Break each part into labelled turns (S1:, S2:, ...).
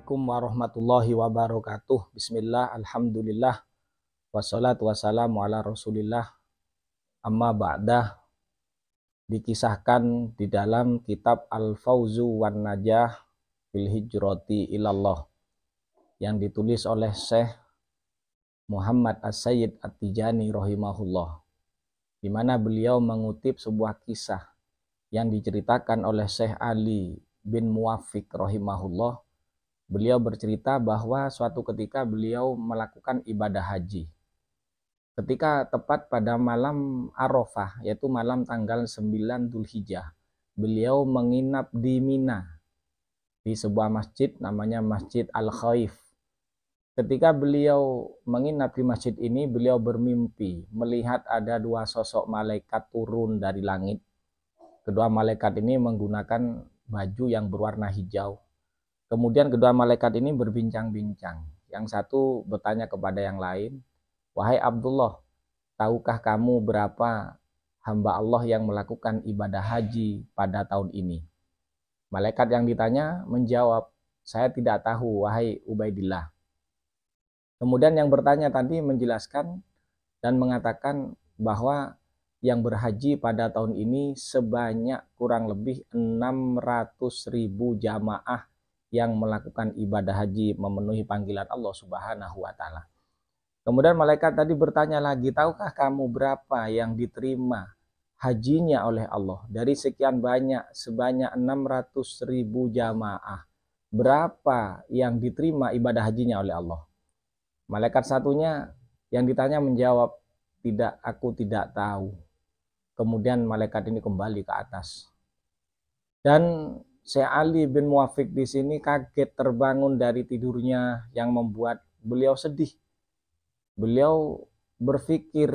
S1: Assalamualaikum warahmatullahi wabarakatuh. Bismillah, alhamdulillah, wassalatu wassalamu ala rasulillah. Amma ba'dah. Dikisahkan di dalam kitab Al-Fawzu wan Najah fil Hijrati ilallah yang ditulis oleh Syekh Muhammad As-Sayyid At-Tijani rahimahullah, di mana beliau mengutip sebuah kisah yang diceritakan oleh Syekh Ali bin Muwafiq rahimahullah. Beliau bercerita bahwa suatu ketika beliau melakukan ibadah haji. Ketika tepat pada malam Arafah, yaitu malam tanggal 9 Dzulhijjah, beliau menginap di Mina, di sebuah masjid namanya Masjid Al-Khaif. Ketika beliau menginap di masjid ini, beliau bermimpi melihat ada dua sosok malaikat turun dari langit. Kedua malaikat ini menggunakan baju yang berwarna hijau. Kemudian kedua malaikat ini berbincang-bincang. Yang satu bertanya kepada yang lain, "Wahai Abdullah, tahukah kamu berapa hamba Allah yang melakukan ibadah haji pada tahun ini?" Malaikat yang ditanya menjawab, "Saya tidak tahu, wahai Ubaidillah." Kemudian yang bertanya tadi menjelaskan dan mengatakan bahwa yang berhaji pada tahun ini sebanyak kurang lebih 600.000 jamaah yang melakukan ibadah haji memenuhi panggilan Allah Subhanahu wa Ta'ala. Kemudian malaikat tadi bertanya lagi, "Tahukah kamu berapa yang diterima hajinya oleh Allah? Dari sekian banyak, sebanyak 600.000 jamaah, berapa yang diterima ibadah hajinya oleh Allah?" Malaikat satunya yang ditanya menjawab, "Tidak, aku tidak tahu." Kemudian malaikat ini kembali ke atas. Dan Syekh Ali bin Muwafiq di sini kaget terbangun dari tidurnya yang membuat beliau sedih. Beliau berpikir,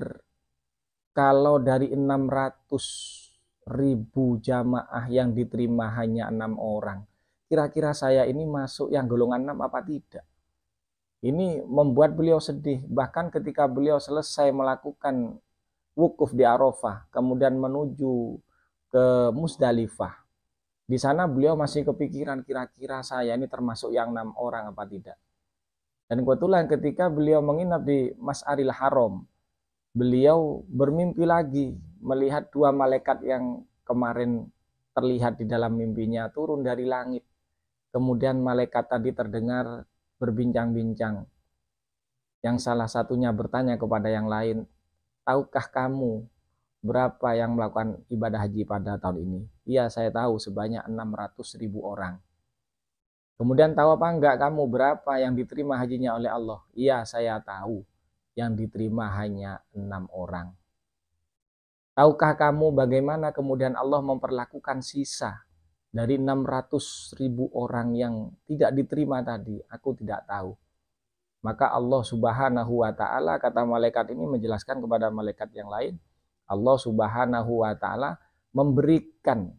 S1: kalau dari 600.000 jamaah yang diterima hanya 6 orang, kira-kira saya ini masuk yang golongan 6 apa tidak? Ini membuat beliau sedih. Bahkan ketika beliau selesai melakukan wukuf di Arafah, kemudian menuju ke Musdalifah, di sana beliau masih kepikiran, kira-kira saya ini termasuk yang 6 orang apa tidak. Dan kebetulan ketika beliau menginap di Mas'aril Haram, beliau bermimpi lagi melihat dua malaikat yang kemarin terlihat di dalam mimpinya turun dari langit. Kemudian malaikat tadi terdengar berbincang-bincang. Yang salah satunya bertanya kepada yang lain, "Tahukah kamu berapa yang melakukan ibadah haji pada tahun ini?" "Iya, saya tahu, sebanyak 600.000 orang." "Kemudian tahu apa enggak kamu berapa yang diterima hajinya oleh Allah?" "Iya, saya tahu, yang diterima hanya 6 orang." "Tahukah kamu bagaimana kemudian Allah memperlakukan sisa dari 600.000 orang yang tidak diterima tadi?" "Aku tidak tahu." Maka Allah Subhanahu wa Ta'ala, kata malaikat ini menjelaskan kepada malaikat yang lain, Allah Subhanahu wa Ta'ala memberikan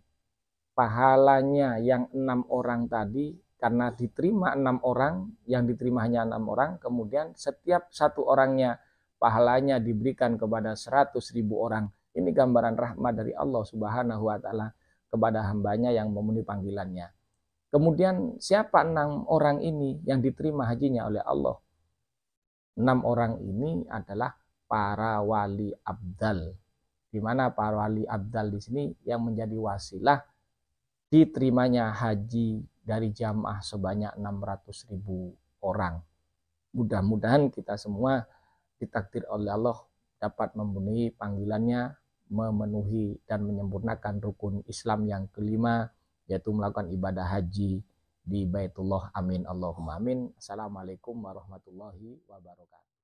S1: pahalanya yang 6 orang tadi, karena diterima 6 orang, yang diterima hanya 6 orang, kemudian setiap satu orangnya pahalanya diberikan kepada 100.000 orang. Ini gambaran rahmat dari Allah Subhanahu wa Ta'ala kepada hambanya yang memenuhi panggilannya. Kemudian siapa 6 orang ini yang diterima hajinya oleh Allah? 6 orang ini adalah para wali abdal, di mana para wali abdal di sini yang menjadi wasilah diterimanya haji dari jamaah sebanyak 600.000 orang. Mudah-mudahan kita semua ditakdir oleh Allah dapat memenuhi panggilannya, memenuhi dan menyempurnakan rukun Islam yang kelima, yaitu melakukan ibadah haji di Baitullah. Amin Allahumma amin. Assalamualaikum warahmatullahi wabarakatuh.